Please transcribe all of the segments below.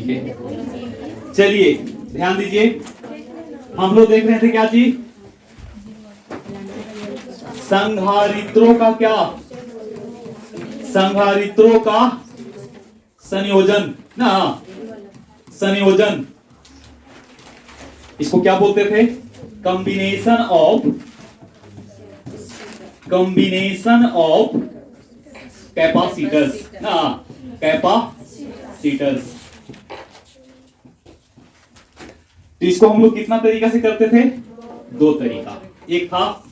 ठीक है, चलिए ध्यान दीजिए, हम लोग देख रहे थे क्या चीज, संधारित्रों का क्या, संधारित्रों का संयोजन ना, संयोजन, इसको क्या बोलते थे, कॉम्बिनेशन ऑफ कैपेसिटर्स ना, कैपेसिटर्स। तो इसको हम लोग कितना तरीका से करते थे, दो तरीका, एक था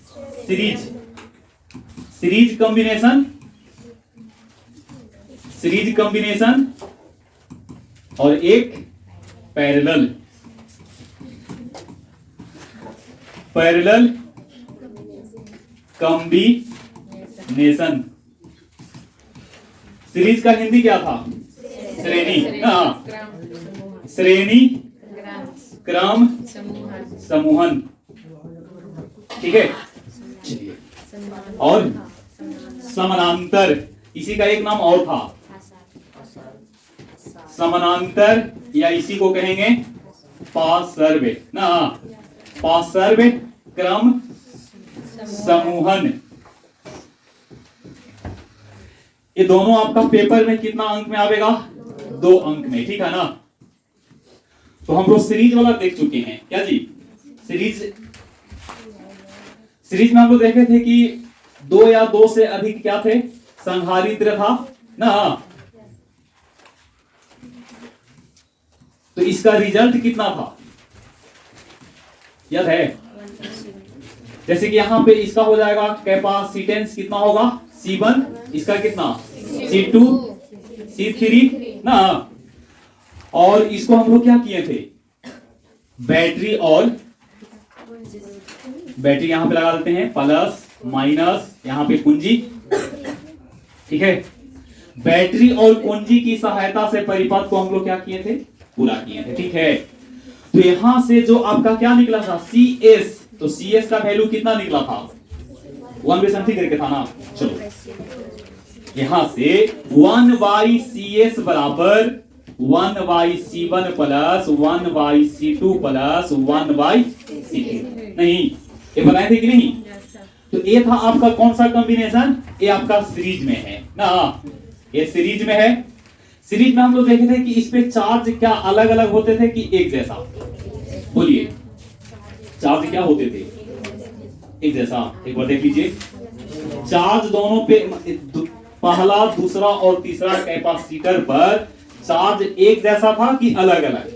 सीरीज कॉम्बिनेशन और एक पैरेलल कॉम्बिनेशन। सीरीज का हिंदी क्या था, श्रेणी, श्रेणी क्रम समूहन, ठीक है। चलिए, और समानांतर, इसी का एक नाम और था समानांतर, या इसी को कहेंगे पार्श्व ना, पार्श्व क्रम समूहन। ये दोनों आपका पेपर में कितना अंक में आवेगा, 2 अंक में, ठीक है ना। तो हम लोग सीरीज वाला देख चुके हैं, क्या जी, सीरीज में हम लोग देखे थे कि 2 या 2 से अधिक क्या थे, संधारित्र था ना। तो इसका रिजल्ट कितना था, याद है, जैसे कि यहां पे इसका हो जाएगा कैपेसिटेंस कितना होगा, C1, इसका कितना C2, C3 ना। और इसको हम लोग क्या किए थे, बैटरी यहां पे लगा देते हैं, प्लस माइनस, यहां पे कुंजी, ठीक है। बैटरी और कुंजी की सहायता से परिपथ को हम लोग क्या किए थे, पूरा किए थे, ठीक है। तो यहां से जो आपका क्या निकला था, CS, तो CS का वैल्यू कितना निकला था, 1/समथिंग करके था ना। चलो, यहां से 1/CS बराबर 1/C1 plus 1/C2 plus 1/C3, नहीं, ये बताए थे कि नहीं। तो ये था आपका कौन सा कॉम्बिनेशन, ये आपका सीरीज में है ना, ये सीरीज में है। सीरीज में हम लोग देखे थे कि इस पे चार्ज क्या अलग अलग होते थे कि एक जैसा, बोलिए, चार्ज क्या होते थे, एक जैसा। एक बार देख लीजिए, चार्ज दोनों पे, पहला, दूसरा और तीसरा कैपेसिटर पर चार्ज एक जैसा था कि अलग अलग,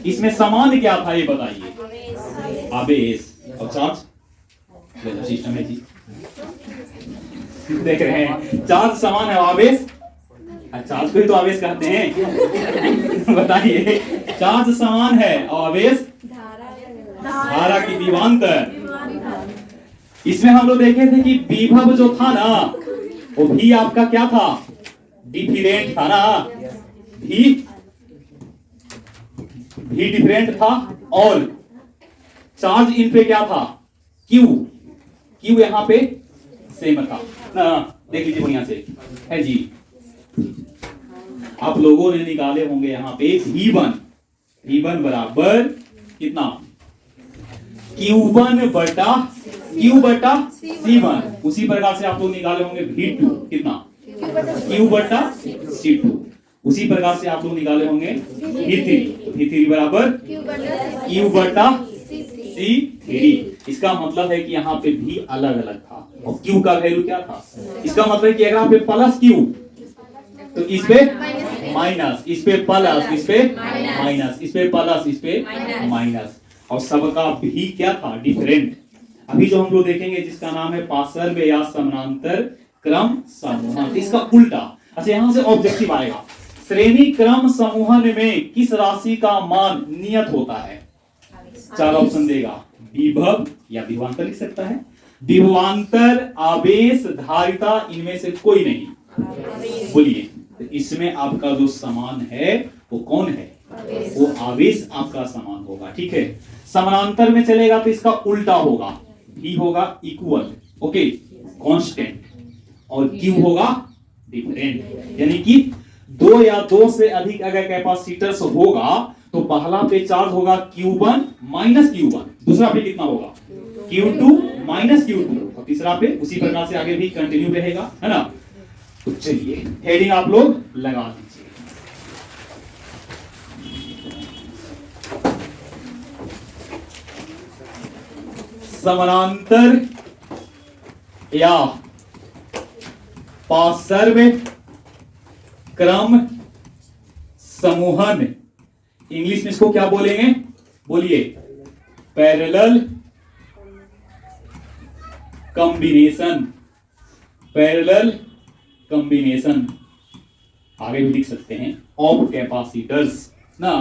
इसमें समान क्या था ये बताइए, आवेश और चार्ज सिस्टम है जी, देख रहे हैं, चार्ज समान है, आवेश, चार्ज को ही तो आवेश कहते हैं बताइए, चार्ज समान है और आवेश धारा की विभवांतर। इसमें हम लोग देखे थे कि विभव जो था ना, वो भी आपका क्या था, डिफरेंट था ना, भी डिफरेंट था, और चार्ज इन पे क्या था, क्यू यहां पे सेम था ना। देख लीजिए बढ़िया से, है जी, आप लोगों ने निकाले होंगे यहां पे V1 बराबर कितना, Q1 बटा C1, उसी प्रकार से आप लोग निकाले होंगे V2 कितना, Q बटा C2, उसी प्रकार से आप लोग निकाले होंगे V3 बराबर Q बटा C3। इसका मतलब है कि यहाँ पे भी अलग अलग था, और Q का वैल्यू क्या था, इसका मतलब कि अगर यहाँ पे प्लस Q, तो इस पे माइनस, इस पे प्लस, इस पे माइनस, इस पे प्लस, इस पे माइनस, और सबका भी क्या था, डिफरेंट। अभी जो हम लोग देखेंगे जिसका नाम है पार्श्व या समानांतर क्रम समूहन, इसका उल्टा। अच्छा, यहां से ऑब्जेक्टिव आएगा, श्रेणी क्रम समूहन में किस राशि का मान नियत होता है, 4 ऑप्शन देगा, विभव या विभवांतर लिख सकता है, विभवांतर, आवेश, धारिता, इनमें से कोई नहीं, बोलिए। तो इसमें आपका जो समान है वो कौन है, वो आवेश आपका समान होगा, ठीक है। समानांतर में चलेगा तो इसका उल्टा होगा, V होगा इक्वल, ओके, कांस्टेंट, और Q होगा डिफरेंट, यानी कि दो या दो से अधिक अगर कैपेसिटर्स होगा तो पहला पे चार्ज होगा Q1 माइनस Q1, दूसरा पे कितना होगा Q2 माइनस Q2, और तीसरा पे उसी प्रकार से आगे भी कंटिन्यू रहेगा, है ना। तो चलिए हेडिंग आप लोग लगा दीजिए। समानांतर या पार्श्व क्रम समूहन, इंग्लिश में इसको क्या बोलेंगे, बोलिए, पैरेलल कॉम्बिनेशन, पैरेलल कॉम्बिनेशन, आगे भी लिख सकते हैं, ऑफ कैपेसिटर्स ना।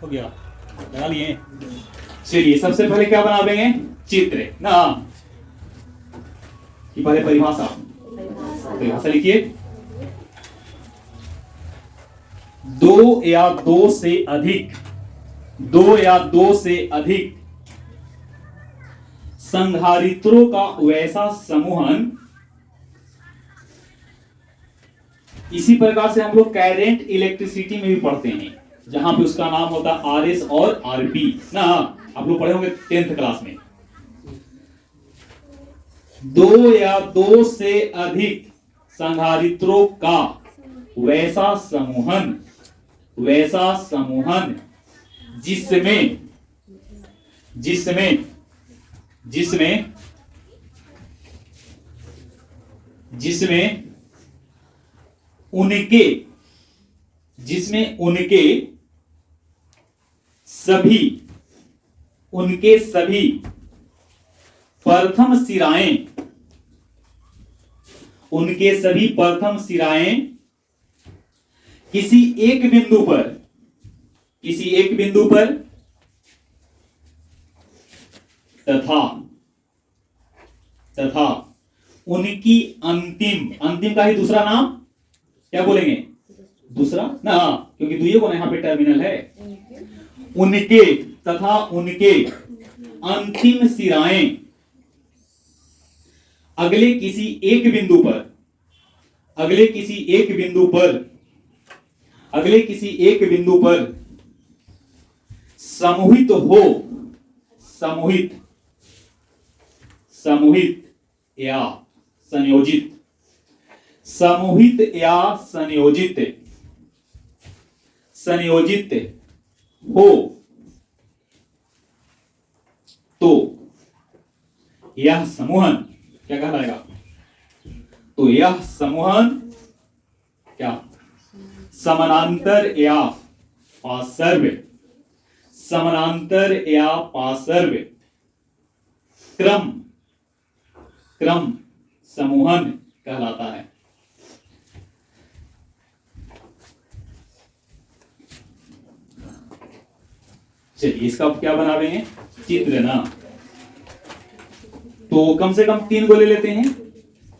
हो गया, लगा लिए। चलिए सबसे पहले क्या बना देंगे, चित्र ना, कि पहले परिभाषा, परिभाषा लिखिए। दो या दो से अधिक, दो या दो से अधिक संधारित्रों का वैसा समूहन, इसी प्रकार से हम लोग करंट इलेक्ट्रिसिटी में भी पढ़ते हैं, जहां पे उसका नाम होता है आरएस और आरपी ना, आप लोग पढ़े होंगे 10th क्लास में। दो या दो से अधिक संधारित्रों का वैसा समूहन, वैसा समूहन जिसमें जिसमें जिसमें जिसमें उनके जिसमें उनके सभी प्रथम सिराएं, उनके सभी प्रथम सिराएं किसी एक बिंदु पर तथा उनकी अंतिम, अंतिम का ही दूसरा नाम क्या बोलेंगे, दूसरा ना, क्योंकि दुइये को यहां पे टर्मिनल है, उनके तथा उनके अंतिम सिराएं अगले किसी एक बिंदु पर, अगले किसी एक बिंदु पर, अगले किसी एक बिंदु पर समूहित हो, समूहित समूहित या संयोजित, समूहित या संयोजित, संयोजित हो तो यह समूहन क्या कहलाएगा, तो यह समूहन क्या, समानांतर या पार्श्व, समानांतर या पार्श्व क्रम, क्रम समूहन कहलाता है। चलिए इसका क्या बना देंगे, चित्र ना। तो कम से कम 3 को ले लेते हैं,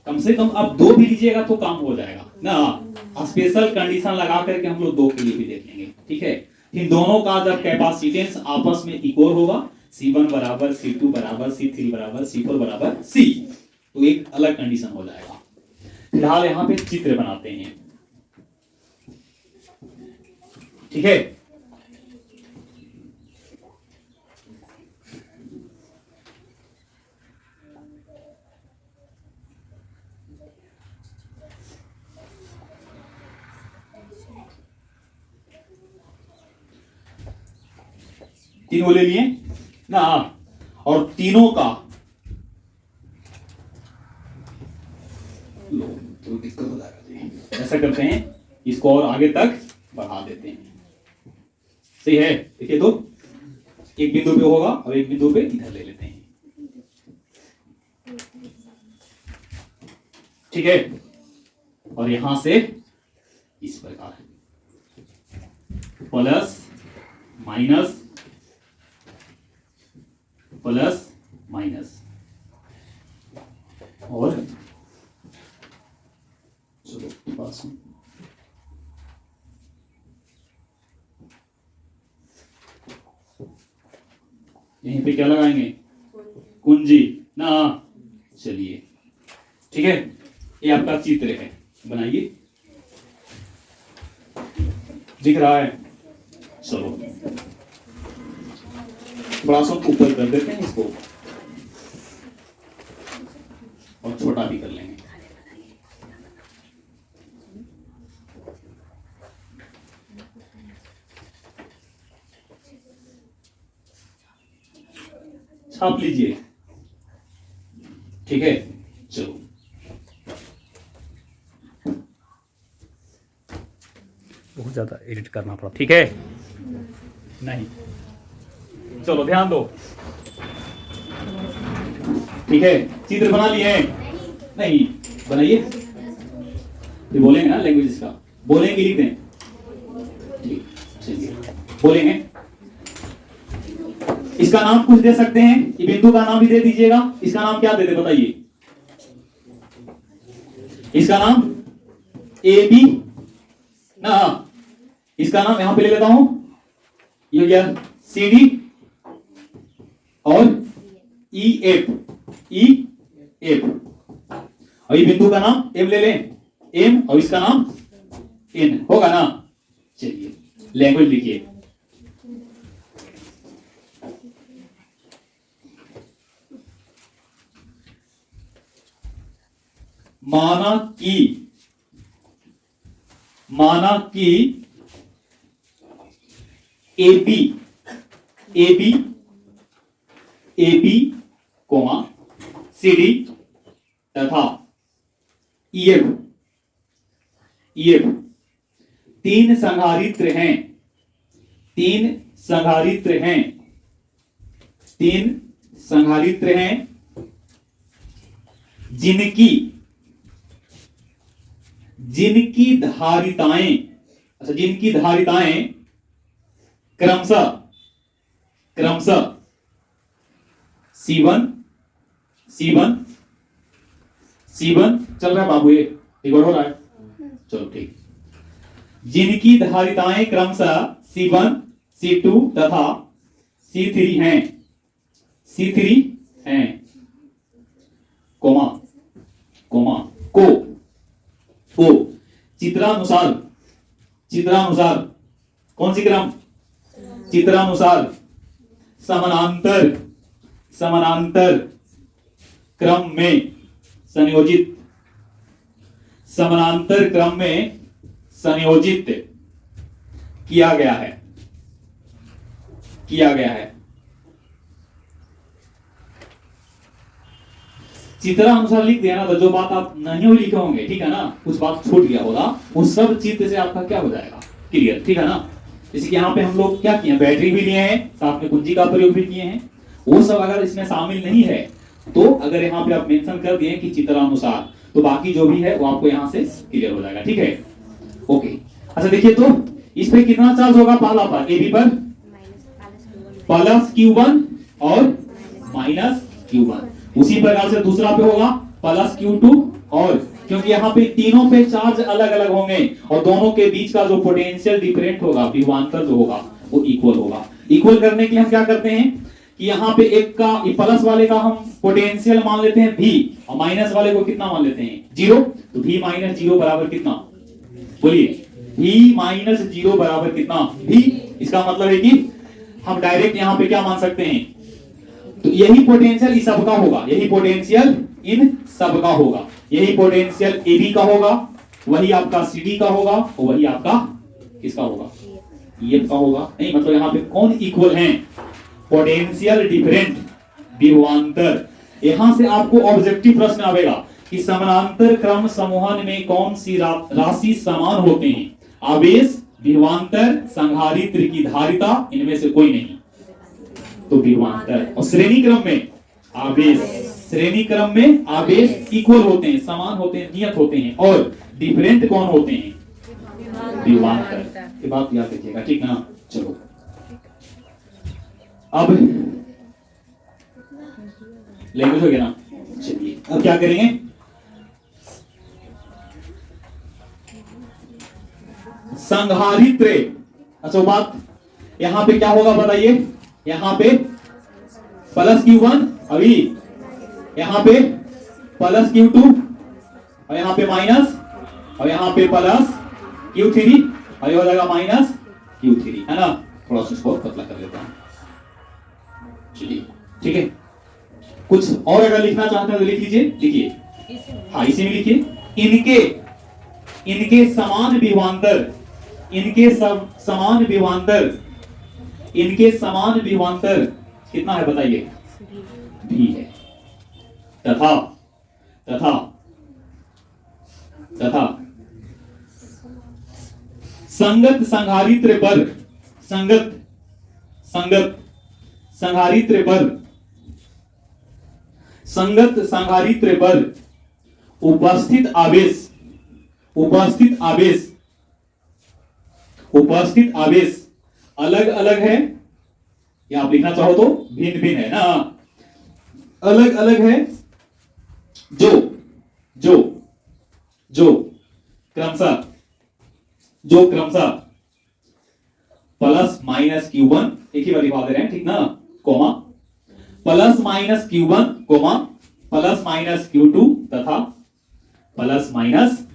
कम से कम अब 2 भी लीजिएगा तो काम हो जाएगा ना। स्पेशल कंडीशन लगा करके हम लोग 2 के लिए भी देख लेंगे, ठीक है। इन दोनों का जब कैपेसिटेंस आपस में इक्वल होगा, C1 बराबर C2 बराबर C3 बराबर C4 बराबर C, तो एक अलग कंडीशन हो जाएगा। फिलहाल यहां पे चित्र बनाते हैं, ठीक है। तीनों ले लिए ना, और तीनों का तो दिक्कत हो जाएगा। ऐसा करते हैं, इसको और आगे तक बढ़ा देते हैं, सही है। देखिए तो एक बिंदु पे होगा और एक बिंदु पे इधर ले लेते हैं, ठीक है। और यहां से इस प्रकार प्लस माइनस प्लस माइनस, और चलो बात सुन, यहीं पे क्या लगाएंगे, कुंजी ना। चलिए ठीक है, ये आपका चित्र है, बनाइए, दिख रहा है। चलो थोड़ा सा ऊपर कर देते हैं इसको, और छोटा भी कर लेंगे। छाप लीजिए, ठीक है। चलो बहुत ज्यादा एडिट करना पड़ा, ठीक है, नहीं, चलो ध्यान दो, ठीक है। चित्र बना लिए? नहीं बनाइए, ये बोलेंगे ना लैंग्वेज का, बोलेंगे लिख दें, ठीक, चलिए बोलेंगे। इसका नाम कुछ दे सकते हैं, ये बिंदु का नाम भी दे दीजिएगा। इसका नाम क्या दे दे बताइए, इसका नाम ए बी ना, इसका नाम यहां पे ले लेता हूं, ये हो गया सी डी और ई एफ, ई एफ, और ये बिंदु का नाम एम ले लें, एम, और इसका नाम एन, होगा ना। चलिए लैंग्वेज लिखिए, माना कि A B comma C D तथा ई एफ तीन संधारित्र हैं जिनकी धारिताएं क्रमशः C1 चल रहा है बाबू, ये रिकॉर्ड हो रहा है, चलो ठीक। जिनकी धारिताएं क्रमशः C1, C2 तथा C3 हैं, कोमा को चित्रानुसार कौन सी क्रम, चित्रानुसार समानांतर क्रम में संयोजित किया गया है। चित्रानुसार लिख दिया ना, तो जो बात आप नहीं लिखे होंगे, ठीक है ना, कुछ बात छूट गया होगा, उस सब चित्र से आपका क्या हो जाएगा, क्लियर, ठीक है ना। जैसे कि यहाँ पे हम लोग क्या किए, बैटरी भी लिए हैं, साथ में कुंजी का प्रयोग भी किए हैं, वो सब अगर इसमें शामिल नहीं है तो अगर यहाँ पे आप मेंशन कर दिए कि चित्रानुसार, तो बाकी जो भी है वो आपको यहाँ से क्लियर हो जाएगा, ठीक है, ओके। अच्छा देखिए, तो इस पे कितना चार्ज होगा, पहला पर ए बी पर प्लस Q1 और माइनस Q1, उसी प्रकार से दूसरा पे होगा प्लस Q2, और क्योंकि यहाँ पे तीनों पे चार्ज अलग अलग होंगे और दोनों के बीच का जो पोटेंशियल डिफरेंट होगा, विभवांतर जो होगा वो इक्वल होगा। इक्वल करने के लिए हम क्या करते हैं कि यहाँ पे एक का प्लस वाले का हम पोटेंशियल मान लेते हैं V, और माइनस वाले को कितना मान लेते हैं 0, तो V माइनस 0 बराबर कितना, बोलिए, V माइनस 0 बराबर कितना V। इसका मतलब है कि हम डायरेक्ट यहाँ पे क्या मान सकते हैं, तो यही पोटेंशियल इस सब का होगा, यही पोटेंशियल इन सब का होगा, यही पोटेंशियल ए बी का होगा, वही आपका सी डी का होगा, और वही आपका किसका होगा, EF का होगा। नहीं मतलब यहाँ पे कौन इक्वल हैं, पोटेंशियल डिफरेंट, विभवांतर। यहां से आपको ऑब्जेक्टिव प्रश्न आएगा कि समानांतर क्रम समूहन में कौन सी राशि समान होते हैं, आवेश, विभवांतर, संधारित्र की धारिता, इनमें से कोई नहीं, तो विभवांतर। और श्रेणी क्रम में आवेश इक्वल होते हैं, समान होते हैं, नियत होते हैं, और डिफरेंट कौन होते हैं, विभवांतर। ये बात याद रखिएगा, ठीक ना। चलो अब लैंग्वेज हो गया ना, चलिए अब क्या करेंगे, संधारित्र। अच्छा बात यहां पे क्या होगा बताइए, यहां पे प्लस Q1, अभी यहां पे प्लस Q2 और यहां पे माइनस, और यहां पे प्लस Q3 और ये हो जाएगा माइनस Q3, है ना। थोड़ा सा इसको पतला कर लेता हूं, चलिए ठीक है। कुछ और अगर लिखना चाहते हैं तो लिख लीजिए, लिखिए, हाँ इसी में लिखिए, इनके इनके समान विभवांतर, इनके सब समान विभवांतर, इनके समान विभवांतर कितना है बताइए, भी है। तथा तथा तथा संगत संधारित्र पर, संगत संगत संधारित्र पर, संगत संधारित्र पर उपस्थित आवेश, उपस्थित आवेश, उपस्थित आवेश अलग अलग है, या आप लिखना चाहो तो भिन्न भिन्न है ना, अलग अलग है, जो जो जो क्रमशः, जो क्रमशः प्लस माइनस Q1, एक ही बार लिखवा दे रहे हैं ठीक ना, coma plus minus Q1 coma plus minus Q2 तथा प्लस माइनस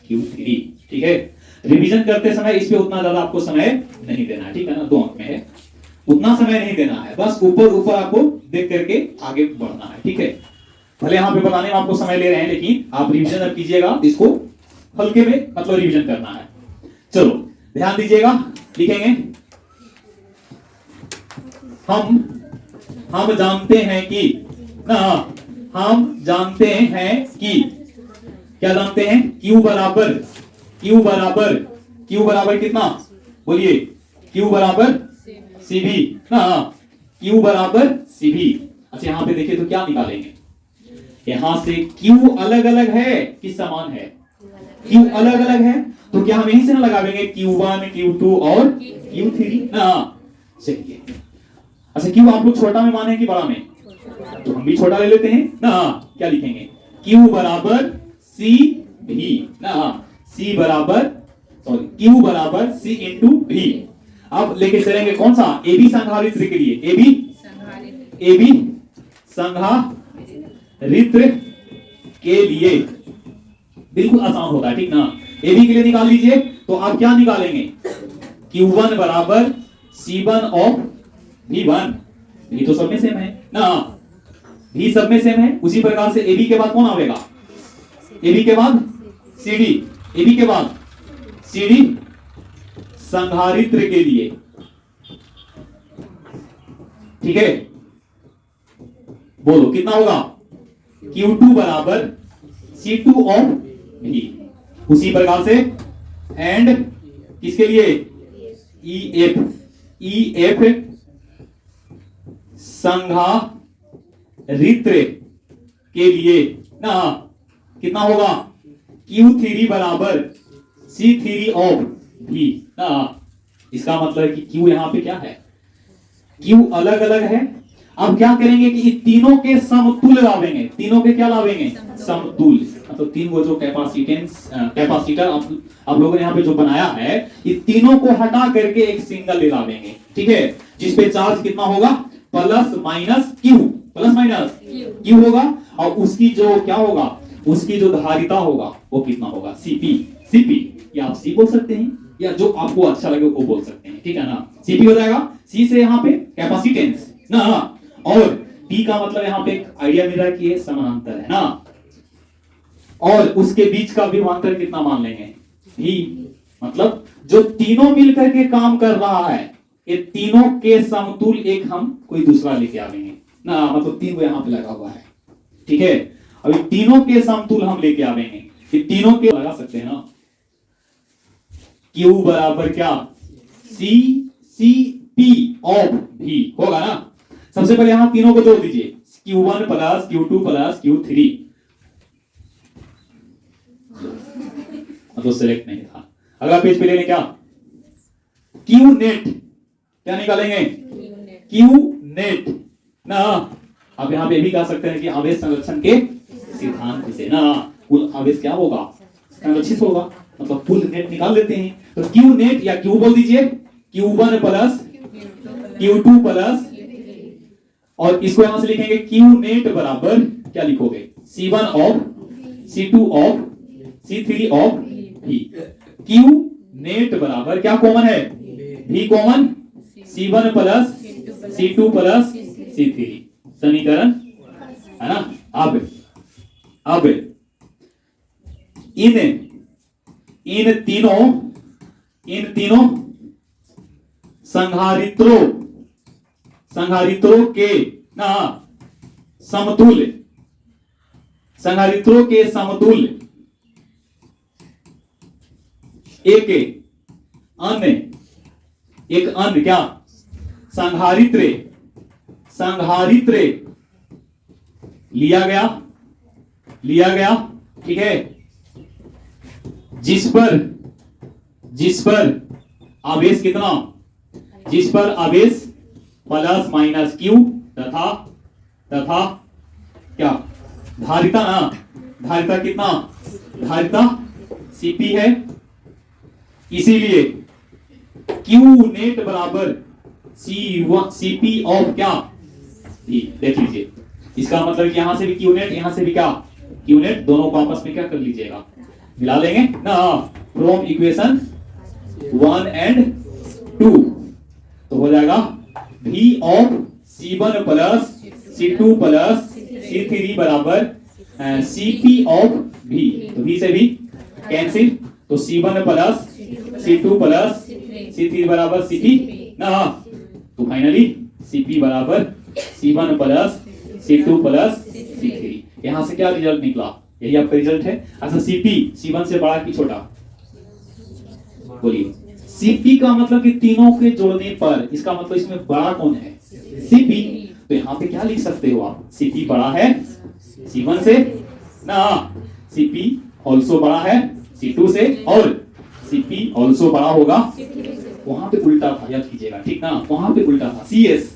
Q3, ठीक है। रिवीजन करते समय इस पे उतना ज्यादा आपको समय नहीं देना है, ठीक है ना, 2 अंक में है, उतना समय नहीं देना है, बस ऊपर ऊपर आपको देख करके आगे बढ़ना है, ठीक है। भले यहाँ पे बताने में आपको समय ले रहे हैं, लेकिन आप रिवीजन अब कीजिएगा, इसको हल्के में मतलब रिवीजन करना है। चलो ध्यान दीजिएगा, लिखेंगे, हम जानते हैं कि ना, हम जानते हैं कि, क्या जानते हैं, Q बराबर Q बराबर Q बराबर कितना बोलिए, Q बराबर CV ना, Q बराबर CV। अच्छा यहां पे देखिए तो क्या निकालेंगे, यहां से Q अलग अलग है कि समान है, Q अलग अलग है तो क्या हम यहीं से ना लगावेंगे Q1 Q2 और Q3 ना, चलिए। अच्छा Q आप लोग छोटा में माने कि बड़ा में, तो हम भी छोटा ले लेते हैं ना, क्या लिखेंगे, Q बराबर CV ना, C बराबर सॉरी Q बराबर C इंटू V। अब लेके चलेंगे कौन सा, AB संधारित्र के लिए, AB संधारित्र के लिए बिल्कुल आसान होता है, ठीक ना। AB के लिए निकाल लीजिए, तो आप क्या निकालेंगे, Q1 बराबर C1 ऑफ V1, ये तो सब में सेम है ना, V सब में सेम है। उसी प्रकार से AB के बाद कौन आएगा, AB के बाद CD, AB के बाद CD संधारित्र के लिए, ठीक है। बोलो कितना होगा, Q2 बराबर C2 ऑफ V। उसी प्रकार से एंड किसके लिए, EF संधारित्र के लिए ना, कितना होगा, Q3 बराबर C3 ऑफ V ना। इसका मतलब है कि Q यहां पे क्या है, Q अलग अलग है। अब क्या करेंगे कि तीनों के समतुल्य लावेंगे, तीनों के क्या लावेंगे, समतुल्य, मतलब तीन वो जो कैपेसिटर आप लोगों ने यहाँ पे जो बनाया है, ये तीनों को हटा करके एक सिंगल ले लावेंगे, ठीक है, जिसपे चार्ज कितना होगा, plus minus Q, plus minus Q होगा, और उसकी जो क्या होगा, उसकी जो धारिता होगा वो कितना होगा, CP, या आप C बोल सकते हैं या जो आपको अच्छा लगे वो बोल सकते हैं, ठीक है ना। CP हो जाएगा, C से यहाँ पे कैपेसिटेंस ना, और P का मतलब यहाँ पे एक आइडिया मिल रहा है कि ये समानांतर है ना, और उसके बीच का विभवांतर कितना मान लेंगे, V, मतलब जो तीनों मिलकर के काम कर रहा है, ये तीनों के समतुल्य एक हम कोई दूसरा लेके आवेंगे ना, मतलब तीन वो यहाँ पे लगा हुआ है, ठीक है। अभी तीनों के समतुल्य हम लेके आवेंगे, ये तीनों के लगा सकते हैं ना, Q बराबर क्या, CP ऑफ V होगा ना। सबसे पहले यहां तीनों को जोड़ दीजिए, Q1 plus Q2 plus Q3, मतलब सिलेक्ट नहीं था। अगला पेज पे ले लें, क्या Q नेट, क्या निकालेंगे, Q नेट ना। अब यहाँ पे भी कह सकते हैं कि आवेश संरक्षण के सिद्धांत से ना कुल आवेश क्या होगा, संरक्षित होगा, मतलब कुल नेट निकाल लेते हैं। तो क्यू नेट या क्यू बोल दीजिए, Q1 प्लस Q2 प्लस, और इसको यहां से लिखेंगे क्यू नेट बराबर क्या लिखोगे, C1 of C2 of C3 of V। Q net बराबर क्या कॉमन है, V common, C1 plus C2 plus C3, समीकरण है ना। अब इन तीनों संधारित्रों के ना समतुल्य, संधारित्रों के समतुल्य एक अन्य क्या संधारित्र लिया गया, ठीक है, जिस पर आवेश कितना, जिस पर आवेश प्लस माइनस क्यू तथा क्या धारिता ना, धारिता कितना, धारिता सीपी है, इसीलिए क्यू नेट बराबर सीपी ऑफ क्या भी। देख लीजिए, इसका मतलब कि यहां से भी क्यू नेट, यहां से भी क्या क्यू नेट, दोनों को आपस में क्या कर लीजिएगा, मिला लेंगे ना, फ्रॉम इक्वेशन 1 एंड 2। तो हो जाएगा V of C1 plus C2 plus C3 बराबर CP ऑफ V। तो V से भी कैंसिल, तो C1 plus C2 plus C3 बराबर CP ना। तो फाइनली CP बराबर C1 plus C2 plus C3। यहां से क्या रिजल्ट निकला, यही आपका रिजल्ट है। अच्छा CP C1 से बड़ा कि छोटा, बोलिए। CP का मतलब कि तीनों के जोड़ने पर, इसका मतलब इसमें बड़ा कौन है, CP। तो यहाँ पे क्या लिख सकते हो आप, CP बड़ा है C1 से ना, CP ऑल्सो बड़ा है C2 से, और CP ऑल्सो बड़ा होगा, वहां पे उल्टा था, याद कीजिएगा, ठीक ना, वहां पे उल्टा था। CS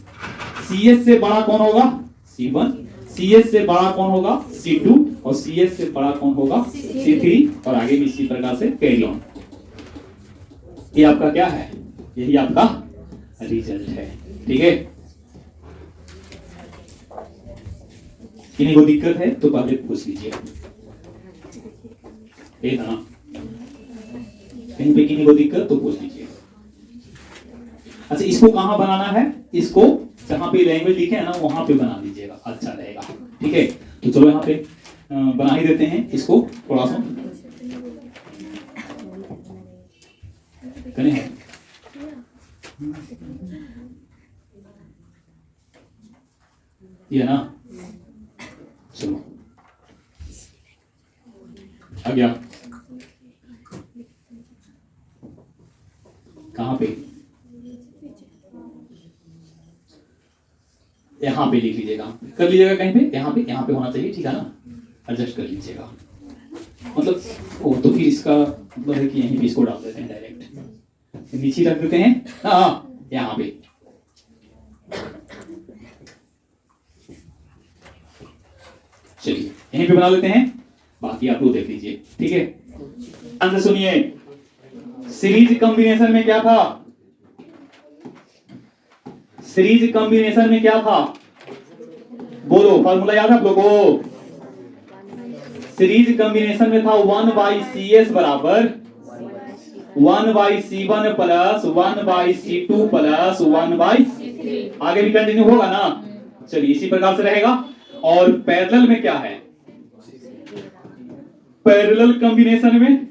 से बड़ा कौन होगा, C1, CS से बड़ा कौन होगा, C2, और CS से बड़ा कौन होगा, C3, और आगे भी इसी प्रकार से कैरी ऑन। ये आपका क्या है, यही आपका रिजल्ट है, ठीक है। किन्हीं को दिक्कत है तो पहले पूछ लीजिए, ना, कहीं पे किन्हीं को दिक्कत तो पूछ लीजिए। अच्छा, इसको कहां बनाना है, इसको जहां पे लैंग्वेज लिखे है ना वहां पे बना लीजिएगा, अच्छा रहेगा, ठीक है। तो चलो यहाँ पे बना ही देते हैं इसको, थोड़ा सा करें, ये ना, चलो आ गया, कहां पे, यहां पे लिख लीजिएगा, कर लीजिएगा कहीं पे, यहां पे होना चाहिए, ठीक है ना, एडजस्ट कर लीजिएगा। मतलब ओ, तो फिर इसका मतलब है कि यहीं पे इसको डाल देते हैं डायरेक्ट, नीचे रख देते हैं ना, यहाँ पे चलिए यहीं पे बना लेते हैं, बाकी आप लोग देख लीजिए, ठीक है। ध्यान से सुनिए, सीरीज कॉम्बिनेशन में क्या था, सीरीज कॉम्बिनेशन में क्या था, बोलो, फॉर्मूला याद है आप लोगों को। सीरीज कॉम्बिनेशन में था 1/CS बराबर 1/C1 plus 1/C2 plus 1/C3। आगे भी कंटिन्यू होगा ना, चलिए इसी प्रकार से रहेगा। और पैरेलल में क्या है, पैरेलल कॉम्बिनेशन में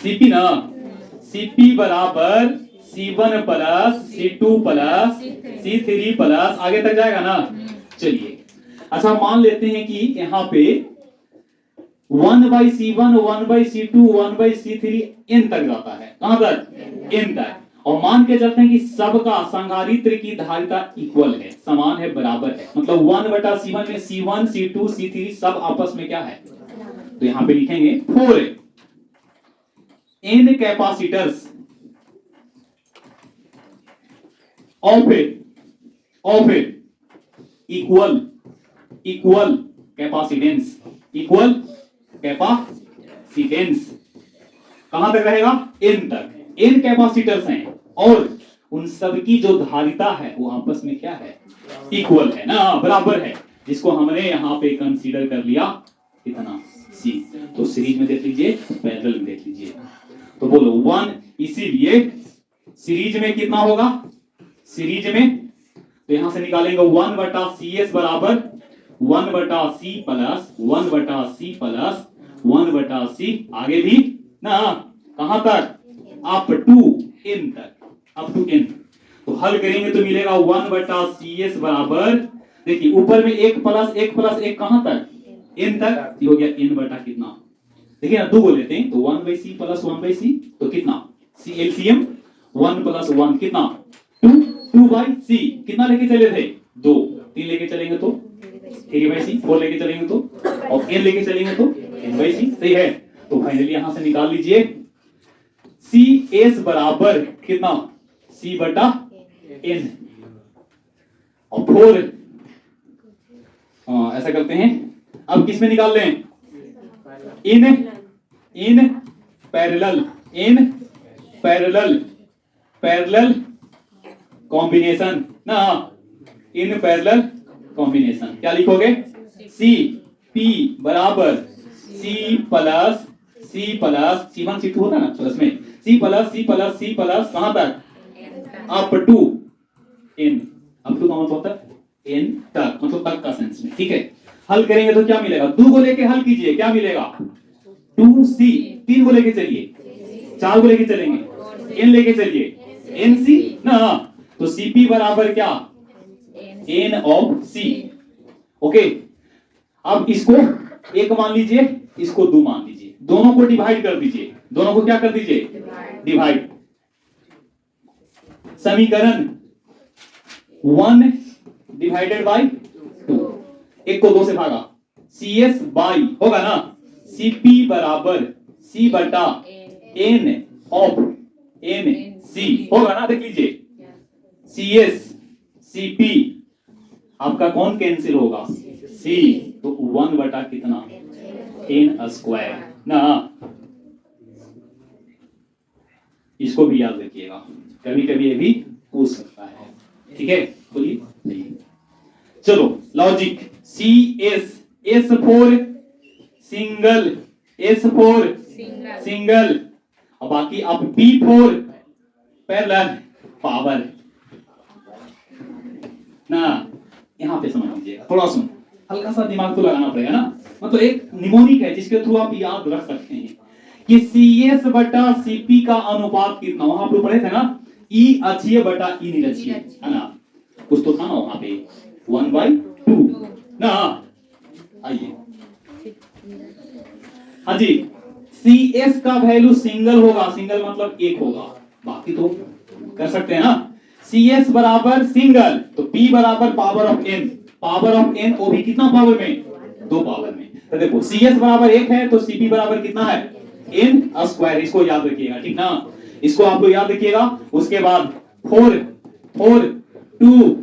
CP ना, CP बराबर C1 plus C2 plus C3 plus, आगे तक जाएगा ना। चलिए अच्छा, मान लेते हैं कि यहाँ पे 1/C1 1/C2 1/C3 n तक जाता है, कहां तक, n तक, और मान के चलते हैं कि सबका संधारित्र की धारिता इक्वल है, समान है, बराबर है, मतलब 1/C1 में C1 C2 C3 सब आपस में क्या है, तो यहां पे लिखेंगे 4 n capacitors of equal equal capacitance, equal capacitance कहां तक रहेगा? एन तक। एन कैपेसिटर्स हैं और उन सब की जो धारिता है वो आपस में क्या है? इक्वल है ना, बराबर है, जिसको हमने यहां पे कंसीडर कर लिया कितना? सी। तो सीरीज में देख लीजिए, पैरेलल में देख लीजिए, तो बोलो 1, इसीलिए सीरीज में कितना होगा? सीरीज में तो यहां से निकालेंगे 1 बटा सी एस बराबर 1 बटा सी प्लस 1 बटा सी प्लस 1 बटा सी, आगे भी ना, कहां तक? अप टू एन तक, अप टू एन। तो हल करेंगे तो मिलेगा 1 बटा सी एस बराबर, देखिए ऊपर में 1 प्लस 1 कहां तक? एन तक। हो गया एन बटा कितना? देखिए ना, दो को लेते हैं तो 1 बाई सी प्लस 1 बाई सी, तो कितना? सी एलसीएम 1 प्लस 1 कितना? 2, 2 बाई सी कितना लेके चले थे? 2, 3 लेके चलेंगे तो 3 बाई सी, 4 लेके चलेंगे तो, और एन लेके चलेंगे तो एन बाई सी, सही है। तो फाइनली यहां से निकाल लीजिए सी एस बराबर कितना? सी बटा एन। और 4 ऐसा करते हैं, अब किस में निकाल लें? In parallel, in parallel combination ना, इन पैरेलल कॉम्बिनेशन क्या लिखोगे? सी पी बराबर सी प्लस C1 C2 होता ना प्लस में, C प्लस कहां तक? Up to N, up to का मतलब होता है N तक, मतलब तक का सेंस में, ठीक है। हल करेंगे तो क्या मिलेगा? 2 को लेके हल कीजिए, क्या मिलेगा? 2C, 3 को लेके चलिए, 4 को लेके चलेंगे, N लेके चलिए, NC ना, तो CP बराबर क्या? N of C। ओके, अब इसको 1 मान लीजिए, इसको 2 मान लीजिए, दोनों को डिवाइड कर दीजिए, दोनों को क्या कर दीजिए? डिवाइड। समीकरण 1 डिवाइडेड बाई 2, 1 को 2 से भागा, CS बाई होगा ना, CP बराबर C बटा N ऑफ NC होगा ना, देख लीजिए CS CP आपका कौन कैंसिल होगा? C, तो 1 बटा कितना? N स्क्वायर ना। इसको भी याद रखिएगा, कभी कभी ये भी पूछ सकता है, ठीक है। बोलिए, चलो logic, C S, S four single, S four single, और बाकी आप बी फोर पैरेलल पावर ना। यहां पे समझ लीजिएगा, थोड़ा सुन, हल्का सा दिमाग तो लगाना पड़ेगा ना, मतलब एक निमोनिक है जिसके थ्रू आप याद रख सकते हैं कि CS बटा CP का अनुपात कितना, वहां आप लोग पढ़े थे ना, E अक्षीय बटा E निरक्षीय, है ना, कुछ तो था ना वहां पे, 1/2 ना। आइए, हाँ जी, CS का वैल्यू सिंगल होगा, सिंगल मतलब 1 होगा, बाकी तो कर सकते हैं ना। CS बराबर सिंगल, तो P बराबर power of n, power of n वो भी कितना पावर में? 2 पावर में। तो देखो CS बराबर 1 है तो CP बराबर कितना है? n स्क्वायर, इसको याद रखिएगा, ठीक ना, इसको आप लोग याद रखिएगा। उसके बाद 2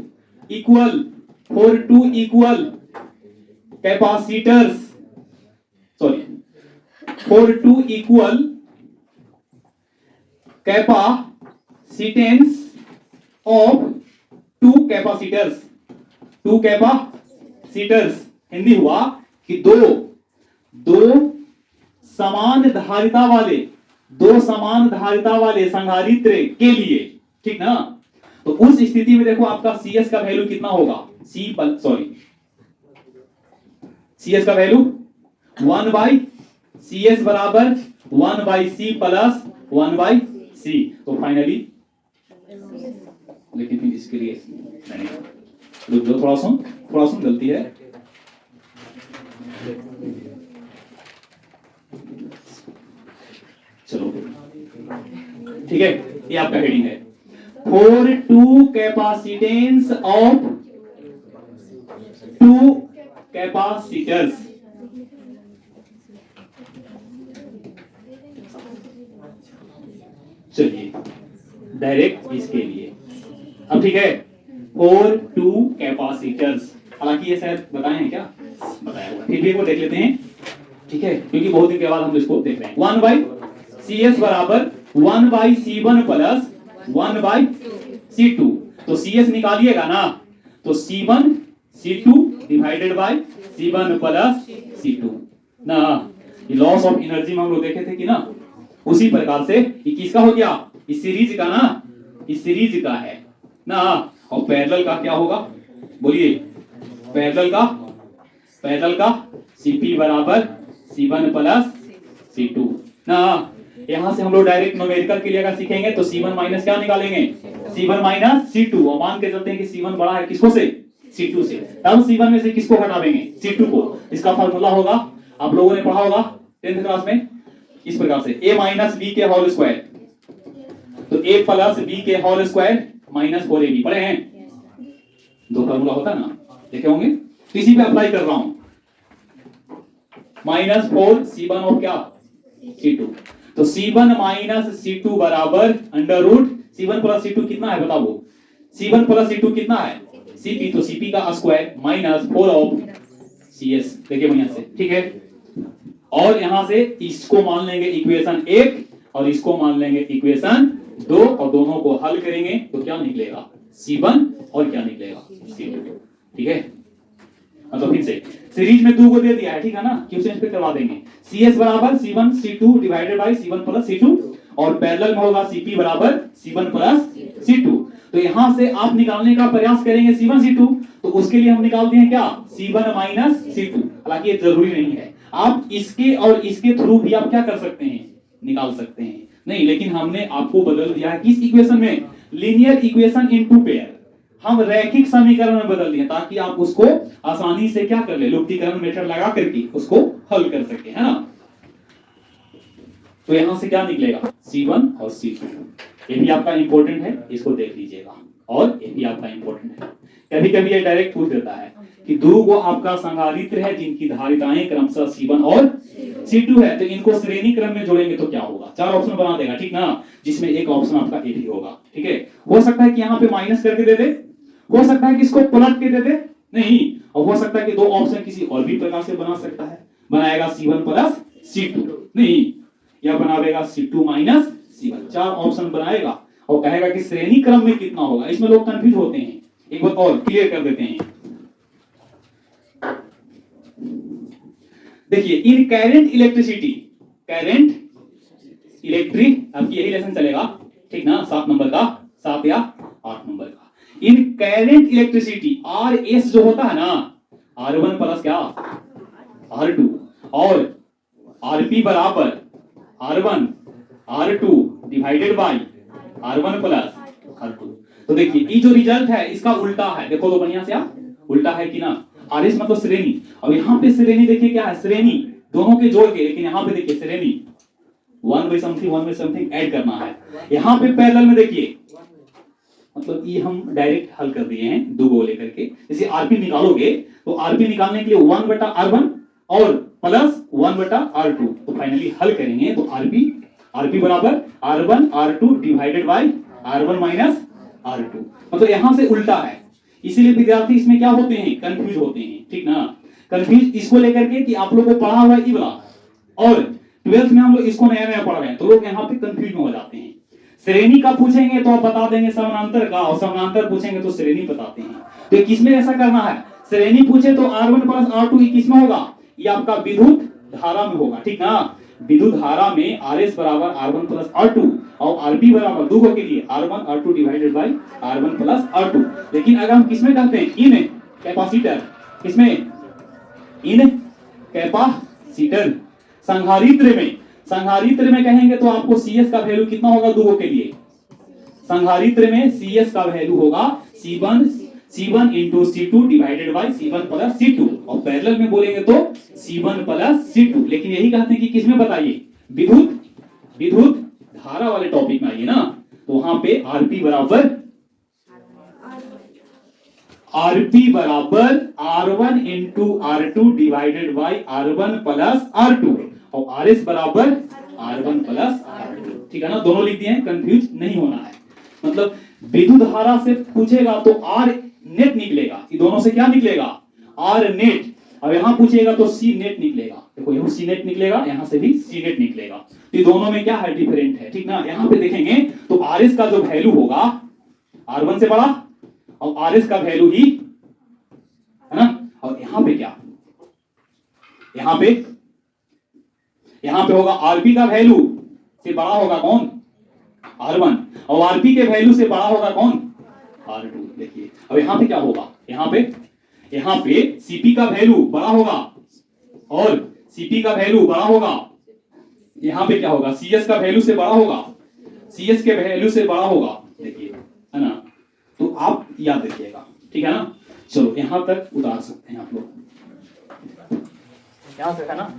equal capacitors, sorry 2 equal capacitance of 2 capacitors, 2 capacitors, Hindi हुआ कि दो समान धारिता वाले संधारित्र के लिए, ठीक ना। तो उस स्थिति में देखो आपका CS का वैल्यू कितना होगा? CS का वैल्यू 1/CS बराबर 1/C प्लस 1/C। तो फाइनली, लेकिन फिर इसके लिए नहीं, थोड़ा सुन गलती है, चलो ठीक है, ये आपका हेडिंग है, 2 कैपेसिटेंस ऑफ 2 कैपेसिटर्स। चलिए डायरेक्ट इसके लिए अब ठीक है, 4 2 कैपेसिटर्स, हालांकि ये शायद बताए हैं क्या, बताया हुआ, फिर भी एक बार देख लेते हैं, ठीक है, क्योंकि बहुत दिन के बाद हम इसको देख रहे हैं। 1 बाई CS बराबर 1 by C1 plus 1 by C2, तो CS निकालिएगा ना, तो C1 C2 divided by C1 plus C2 ना, ये लॉस ऑफ एनर्जी में हम लोग देखे थे कि ना, उसी प्रकार से ये किसका हो गया, इस सीरीज का ना, इस सीरीज का है ना। और पैरेलल का क्या होगा, बोलिए, पैरेलल का CP बराबर C1 प्लस C2 ना। यहां से हम लोग डायरेक्ट न्यूमेरिकल के लिए अगर सीखेंगे तो C1 माइनस क्या निकालेंगे, C1 माइनस C2, और मान के चलते हैं कि C1 बड़ा है किसको से, C2 से, तब C1 में से किसको हटा देंगे, C2 को। इसका फार्मूला होगा, आप लोगों ने पढ़ा होगा 10th क्लास में, इस प्रकार से A माइनस B के होल स्क्वायर, तो A प्लस B के होल स्क्वायर माइनस 4AB, पढ़े हैं, दो फार्मूला होता है ना, देखे होंगे, तो इसी पे अप्लाई कर रहा हूं, माइनस 4 C1 और क्या C2, तो C1 माइनस C2 बराबर under root C1 plus C2 कितना है बताओ, C1 प्लस C2 कितना है CP, तो CP का स्क्वायर माइनस 4 ऑफ CS, देखिए बढ़िया से, ठीक है। और यहां से इसको मान लेंगे इक्वेशन 1 और इसको मान लेंगे इक्वेशन 2, और दोनों को हल करेंगे तो क्या निकलेगा C1 और क्या निकलेगा C2, ठीक है। मतलब फिर से सीरीज में 2 को दे दिया है, ठीक है ना, क्वेश्चन पे करवा देंगे। CS बराबर C1 C2 divided by C1 plus C2, और पैरेलल में होगा CP बराबर C1 प्लस C2, तो यहां से आप निकालने का प्रयास करेंगे C1 C2, तो उसके लिए हम निकालते हैं क्या C1 माइनस C2, हालांकि ये जरूरी नहीं है, आप इसके और इसके थ्रू भी आप क्या कर सकते हैं, निकाल सकते हैं, नहीं, लेकिन हमने आपको बदल दिया है किस इक्वेशन में, linear equation in two pair, हम रैखिक समीकरण में बदल दिए ताकि आप उसको आसानी से क्या कर ले, लुप्तीकरण मेथड लगा करके उसको हल कर सके, है ना। तो यहां से क्या निकलेगा C1 और C2, ये भी आपका इंपॉर्टेंट है, इसको देख लीजिएगा, और ये भी आपका इंपॉर्टेंट है। कभी कभी ये डायरेक्ट पूछ देता है कि दो को आपका संधारित्र है जिनकी धारिताएं क्रमशः C1 और C2 है, तो इनको श्रेणी क्रम में जोड़ेंगे तो क्या होगा, 4 ऑप्शन बना देगा, ठीक ना, जिसमें एक ऑप्शन आपका ए भी होगा, ठीक है। हो सकता है कि यहाँ पे माइनस करके दे दे, हो सकता है कि इसको पलट के दे दे, नहीं, और हो सकता है कि दो ऑप्शन किसी और भी प्रकार से बना सकता है, बनाएगा C1 प्लस C2 नहीं, या बनाएगा C2 माइनस C1, 4 ऑप्शन बनाएगा और कहेगा कि श्रेणी क्रम में कितना होगा। इसमें लोग कंफ्यूज होते हैं, एक बार और क्लियर कर देते हैं। देखिए, इन करंट इलेक्ट्रिसिटी, करंट इलेक्ट्रिक, आपकी यही लेसन चलेगा, ठीक ना, 7 नंबर का, 7 या 8 नंबर का। इन करंट इलेक्ट्रिसिटी RS जो होता है ना, R1 प्लस क्या R2, और RP बराबर R1 R2 divided by R1 plus R2, तो देखिए ये जो रिजल्ट है इसका उल्टा है, देखो तो बढ़िया से आप, उल्टा है कि ना, RS मतलब श्रेणी, अब यहाँ पे श्रेणी देखिए क्या है, श्रेणी दोनों के जोड़ के, लेकिन यहाँ पे देखिए श्रेणी 1 बाय समथिंग ऐड करना है, यहाँ पे पैरेलल में देखिए, मतलब ये हम डायरेक्ट हल कर दिए हैं दो को लेकर के। जैसे RP निकालोगे तो RP निकालने के लिए 1 बटा R1 और प्लस 1 बटा R2, तो फाइनली हल करेंगे तो RP बराबर R1 R2 divided by R1 minus R2, मतलब यहां से उल्टा है, इसीलिए विद्यार्थी इसमें क्या होते हैं, कंफ्यूज होते हैं, ठीक ना। कंफ्यूज इसको लेकर के कि आप लोगों को पढ़ा हुआ है वाला, और 12th में हम लोग इसको नया पढ़ रहे हैं, तो लोग यहाँ पे कंफ्यूज में हो जाते हैं। श्रेणी का पूछेंगे तो आप बता देंगे समानांतर का, और समानांतर पूछेंगे तो श्रेणी बताते हैं, तो किसमें ऐसा करना है, श्रेणी पूछे तो R1 प्लस R2 किसमें होगा, ये आपका विद्युत धारा में होगा, ठीक ना। विद्युत धारा में RS बराबर R1 प्लस R2 और RP बराबर दो के लिए R1 R2 divided by R1 plus R2, लेकिन अगर हम किसमें कहते हैं, इन कैपेसिटर, किसमें, इन कैपेसिटर, संधारित्र में कहेंगे तो आपको CS का वैल्यू कितना होगा दो के लिए, संधारित्र में CS का वैल्यू होगा C1 into C2 divided by C1 plus C2, और पैरेलल में बोलेंगे तो C1 प्लस C2, लेकिन यही कहते हैं कि किसमें बताइए, विद्युत धारा वाले टॉपिक में आइए ना, तो वहां पे RP बराबर R1 into R2 divided by R1 plus R2, और RS बराबर R1 प्लस R2, ठीक है ना, दोनों लिख दिए हैं, कंफ्यूज नहीं होना है। मतलब विद्युत धारा से पूछेगा तो आर नेट निकलेगा, ये दोनों से क्या निकलेगा, आर नेट। अब यहां पूछेगा तो सी नेट निकलेगा, देखो यहां सी नेट निकलेगा, यहां से भी सी नेट निकलेगा, तो ये दोनों में क्या है, डिफरेंट है, ठीक ना। यहां पे देखेंगे तो आर एस का जो वैल्यू होगा R1 से बड़ा और आर एस का वैल्यू ही है ना। और यहां पे क्या, यहां पे होगा आरपी का वैल्यू से बड़ा होगा कौन, R1, और आरपी के वैल्यू से बड़ा होगा कौन, R2। देखिए अब यहां पे क्या होगा, यहां पे सीपी का वैल्यू बड़ा होगा और सीपी का वैल्यू बड़ा होगा, यहां पे क्या होगा, सीएस का वैल्यू से बड़ा होगा, सीएस के वैल्यू से बड़ा होगा, देखिए है ना। तो आप याद रखिएगा, ठीक है ना। चलो यहां तक उतार सकते हैं आप लोग, यहां से है ना।